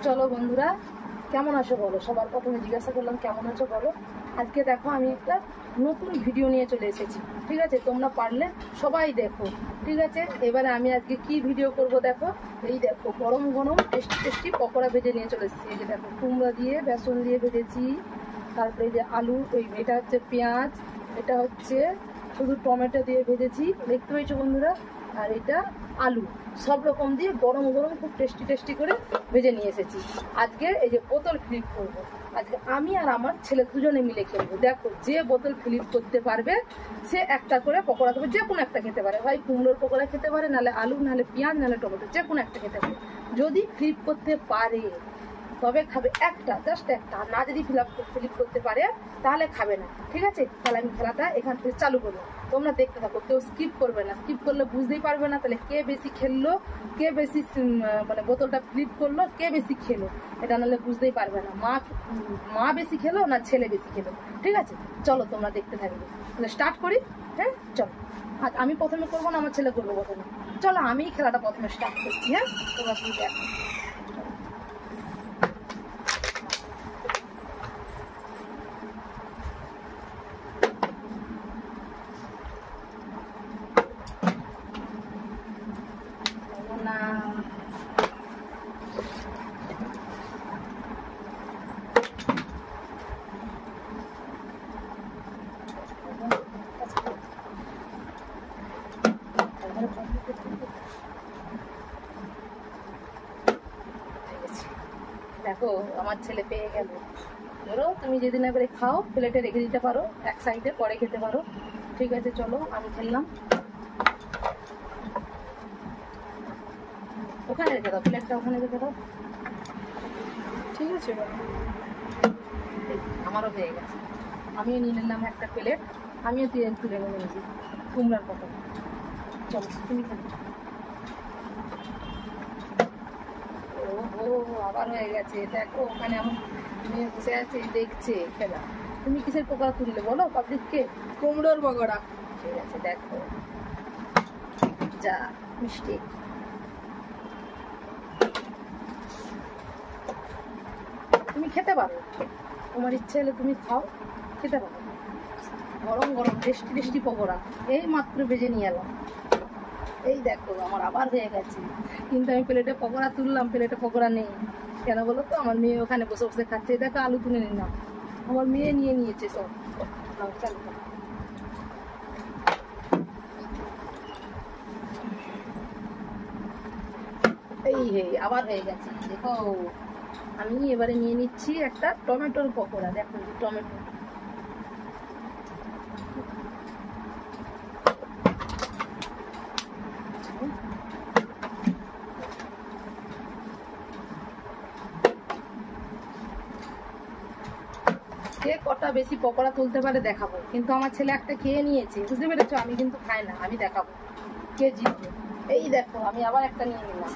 চলো বন্ধুরা, কেমন আছো বলো। সবার প্রথমে জিজ্ঞাসা করলাম কেমন আছো বলো। আজকে দেখো আমি একটা নতুন ভিডিও নিয়ে চলে এসেছি, ঠিক আছে। তোমরা পারলে সবাই দেখো, ঠিক আছে। এবারে আমি আজকে কি ভিডিও করব দেখো। এই দেখো গরম গরম টেস্টি টেস্টি পকোড়া ভেজে নিয়ে চলে এসেছি। এই যে দেখো কুমড়া দিয়ে বেসন দিয়ে ভেজেছি, তারপরে যে আলু, এটা হচ্ছে পেঁয়াজ, এটা হচ্ছে শুধু টমেটো দিয়ে ভেজেছি, দেখতে পেয়েছো বন্ধুরা। আর এটা আলু, সব রকম দিয়ে গরম গরম খুব টেস্টি টেস্টি করে ভেজে নিয়ে এসেছি। আজকে এই যে বোতল ফ্লিপ করবো, আজকে আমি আর আমার ছেলে দুজনে মিলে খেলবো। দেখো যে বোতল ফ্লিপ করতে পারবে সে একটা করে পকোড়া দেবে, যে কোনো একটা খেতে পারে, হয় কুমড়োর পকোড়া খেতে পারে, নাহলে আলু, নাহলে পেঁয়াজ, নাহলে টমেটো, যে কোনো একটা খেতে পারে। যদি ফ্লিপ করতে পারে তবে খাবে একটা, জাস্ট একটা। না যদি ফ্লিপ করতে পারে তাহলে খাবে না, ঠিক আছে। তাহলে আমি খেলাটা এখান থেকে চালু করবো, তোমরা দেখতে থাকো, কেউ স্কিপ করবে না। স্কিপ করলে বুঝতেই পারবে না তাহলে কে বেশি খেললো, কে বেশি মানে বোতলটা ফ্লিপ করলো, কে বেশি খেলো, এটা নাহলে বুঝতেই পারবে না মা বেশি খেলো না ছেলে বেশি খেলো, ঠিক আছে। চলো তোমরা দেখতে থাকবে, তাহলে স্টার্ট করি। হ্যাঁ চলো, আজ আমি প্রথমে করবো না আমার ছেলে করবো প্রথমে। চলো আমি খেলাটা প্রথমে স্টার্ট করছি। হ্যাঁ তোমরা তুমি দেখো। দেখো আমার ছেলে পেয়ে গেল। ধরো তুমি যেদিন এবারে খাও প্লেটে রেখে দিতে পারো এক সাইডে, পরে খেতে পারো, ঠিক আছে। চলো আমি খেললাম, ওখানে রেখে দাও প্লেটটা, ওখানে রেখে দাও, ঠিক আছে। আমারও হয়ে গেছে, আমিও নিয়ে নিলাম একটা প্লেট, আমিও তুলে নিয়েছি কুমড়ার পকোড়া। চলো তুমি খেলো। ও আবার হয়ে গেছে, দেখো ওখানে আমার মেয়ে বসে আছে দেখছে খেলা। তুমি কিসের পকোড়া তুললে বলো পাবলিককে? কুমড়োর পকোড়া। ঠিক আছে দেখো, যা মিষ্টি। তুমি খেতে পারো, তোমার ইচ্ছে হলে তুমি খাও, খেতে পারো। গরম গরম টেস্টি টেস্টি পকোড়া এই মাত্র ভেজে নিয়ে এলাম। এই দেখো আমার আবার হয়ে গেছে, কিন্তু আমি প্লেটে পকোড়া তুললাম, প্লেটে পকোড়া নেই। কেন বলো তো, আমার মেয়ে ওখানে বসে বসে খাচ্ছে। দেখো আলু তুলে নিলাম, আমার মেয়ে নিয়ে নিয়েছে সব। চলো এই হে আবার হয়ে গেছে। দেখো আমি এবারে নিয়ে নিচ্ছি একটা টমেটোর পকোড়া। দেখো টমেটো, কে কটা বেশি পকোড়া তুলতে পারে দেখাবো। কিন্তু আমার ছেলে একটা খেয়ে নিয়েছে, বুঝতে পেরেছো। আমি কিন্তু খাই না, আমি দেখাবো কে জিতবে। এই দেখো আমি আবার একটা নিয়ে নিলাম।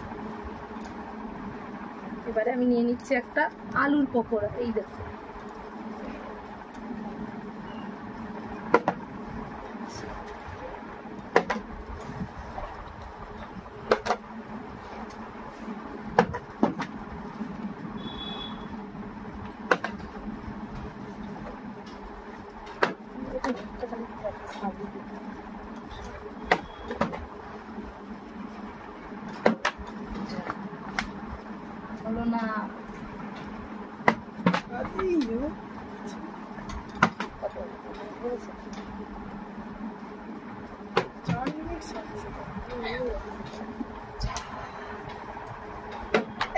এবারে আমি নিয়ে নিচ্ছি একটা আলুর পকোড়া। এই দেখো হলো না।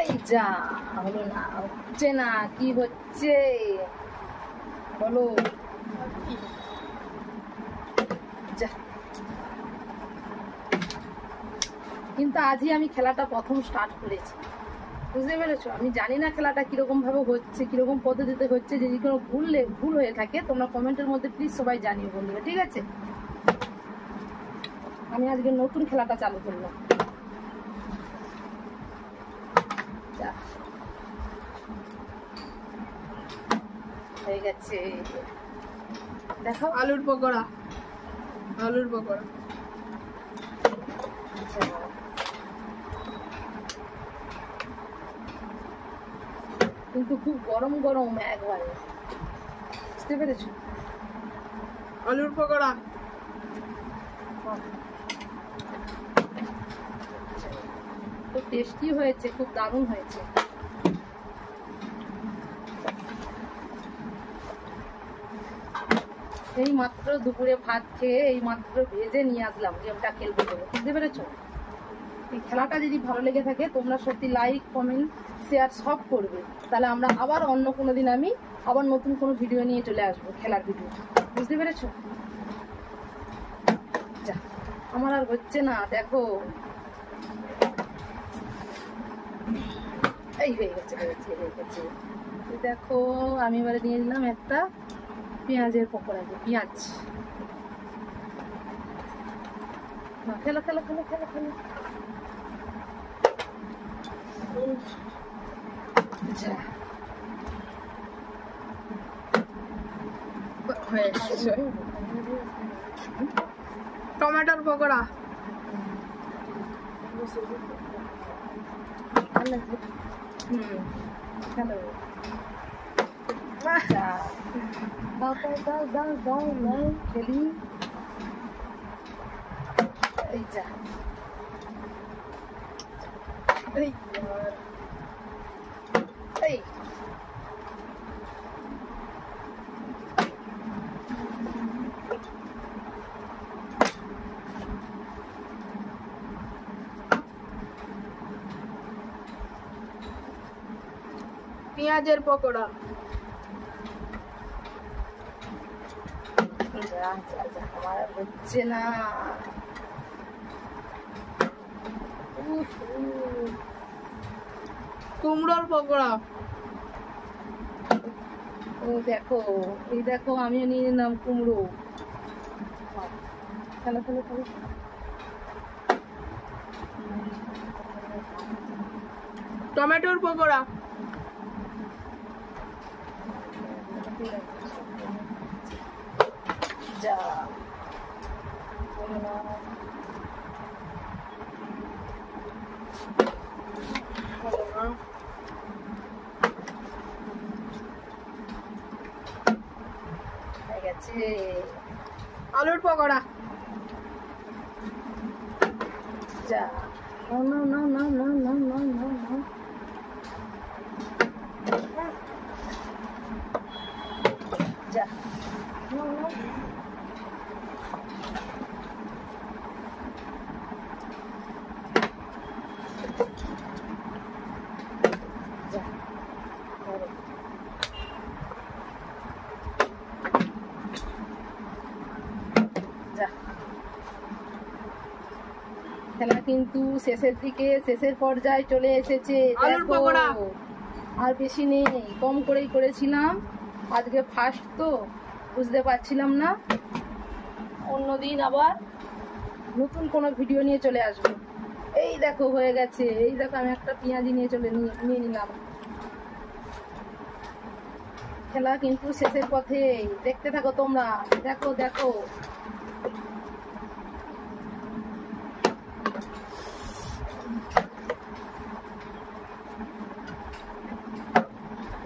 এই যা হলো না, হচ্ছে না, কি হচ্ছে বলো। যা, কিন্তু আজই আমি খেলাটা প্রথম স্টার্ট করেছি, বুঝতে পেরেছো। আমি জানি না খেলাটা কিরকম ভাবে হচ্ছে, কিরকম পদ্ধতিতে হচ্ছে। যদি কোনো ভুল হয়ে থাকে তোমরা কমেন্টের মধ্যে প্লিজ সবাই জানিয়ে বলবে, ঠিক আছে। আমি আজকে নতুন খেলাটা চালু করলাম। হয়ে গেছে, দেখো আলুর পকোড়া, আলুর পকোড়া। কিন্তু খুব গরম গরম একবারে, বুঝতে পেরেছো? আলুর পকোড়া, খুব টেস্টি হয়েছে, খুব দারুণ হয়েছে। এই মাত্র দুপুরে ভাত খেয়ে এই মাত্র ভেজে নিয়ে আসলাম গেমটা খেলবো বলে, বুঝতে পেরেছো? এই খেলাটা যদি ভালো লেগে থাকে তোমরা সত্যি লাইক কমেন্ট শেয়ার সব করবে, তাহলে আমরা আবার অন্য কোনো দিন আমি আবার নতুন কোনো ভিডিও নিয়ে চলে আসবো, খেলার ভিডিও, বুঝতে পেরেছো? যা, আমার আর হচ্ছে না, দেখো এই হয়ে গেছে হয়ে গেছে। দেখো আমি এবারে নিয়ে নিলাম একটা পেঁয়াজের পকোড়া, পেঁয়াজ। খেলো খেলো খেলো খেলো খেলো। যা, হয়ে গেছে। টমেটোর পকোড়া, খেলো। যা, দাও দাও দাও দাও দাও দাও খেলি। এই যা, এই এই পেঁয়াজের পকোড়া, যা যা যা, আমার আর হচ্ছে না। উফ, উফ। কুমড়োর পকোড়া, ও দেখো, এই দেখো আমিও নিয়ে নিলাম কুমড়ো। খেলো খেলো খেলো। টমেটোর পকোড়া, যা, হয়ে গেছে। আলুর পকোড়া, যা, না না না না না না না না, যা, না না। যা, ধরো। যা, খেলা কিন্তু শেষের দিকে, শেষের পর্যায়ে চলে এসেছে। আলুর দেখো, পকোড়া। আর বেশি নেই, কম করেই করেছিলাম, আজকে ফার্স্ট তো বুঝতে পারছিলাম না, অন্যদিন আবার নতুন কোনো ভিডিও নিয়ে চলে আসবো। এই দেখো হয়ে গেছে, এই দেখো আমি একটা পেঁয়াজি নিয়ে নিলাম। খেলা কিন্তু শেষের পথে, দেখতে থাকো তোমরা, দেখো দেখো।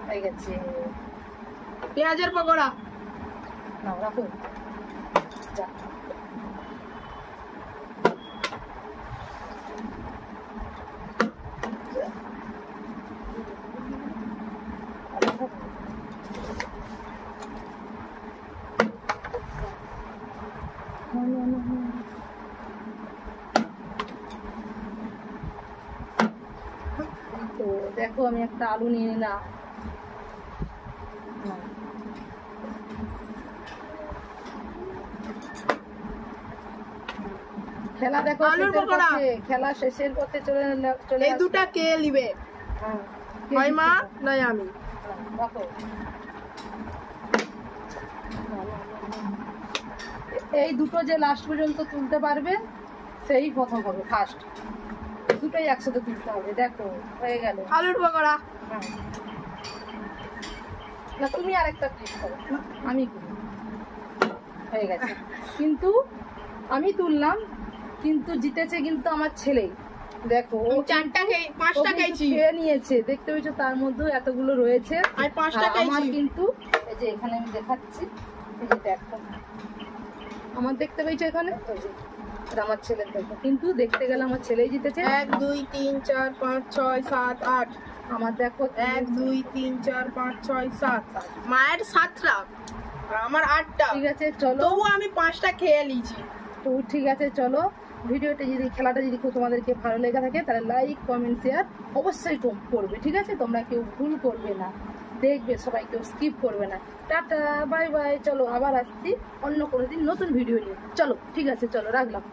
হয়ে গেছে। পেঁয়াজের পকোড়া, নাও রাখো। যা, তো দেখো আমি একটা আলু নিয়ে নিলাম। খেলা দেখো আলুর শেষের পকোড়া। পথে, খেলা শেষের পথে চলে এই আসছে। দুটা কে নিবে? হ্যাঁ, কে হয় মা জিতছে? নাই আমি। রাখো। এই দুটো যে লাস্ট পর্যন্ত তুলতে পারবে সেই প্রথম হবে, ফার্স্ট। দুটোই একসাথে তুলতে হবে। দেখো হয়ে গেল। আলুর পকোড়া, হ্যাঁ। না তুমি আরেকটা ক্লিক করো, আমি করি। হয়ে গেছে, কিন্তু আমি তুললাম, কিন্তু জিতেছে কিন্তু আমার ছেলেই, দেখো ও পাঁচটা কিন্তু খেয়েছি। খেয়ে নিয়েছে, দেখতে পেয়েছো তার মধ্যেও এতগুলো রয়েছে। আমি 5টা আর আমার খেয়েছি। কিন্তু এই যে এখানে আমি দেখাচ্ছি, এই যে দেখো আমার দেখতে পেয়েছো এখানে, এই যে আর আমার ছেলের দেখো, কিন্তু দেখতে গেলে আমার ছেলেই জিতেছে। 1 2 3 4 5 6 7 8। আমার দেখো 1 2 3 4 5 6 7। মায়ের 7টা আর আমার 8টা। ঠিক আছে চলো, তবু আমি 5টা খেয়ে নিয়েছি। তো ঠিক আছে চলো, ভিডিওটা যদি খেলাটা যদি তোমাদেরকে ভালো লেগে থাকে তাহলে লাইক কমেন্ট শেয়ার অবশ্যই করবে, ঠিক আছে? তোমরা কেউ ভুল করবে না, দেখবে সবাই, কেউ স্কিপ করবে না। টাটা বাই বাই, চলো আবার আসছি অন্য কোনো দিন নতুন ভিডিও নিয়ে। চলো ঠিক আছে, চলো রাখলাম।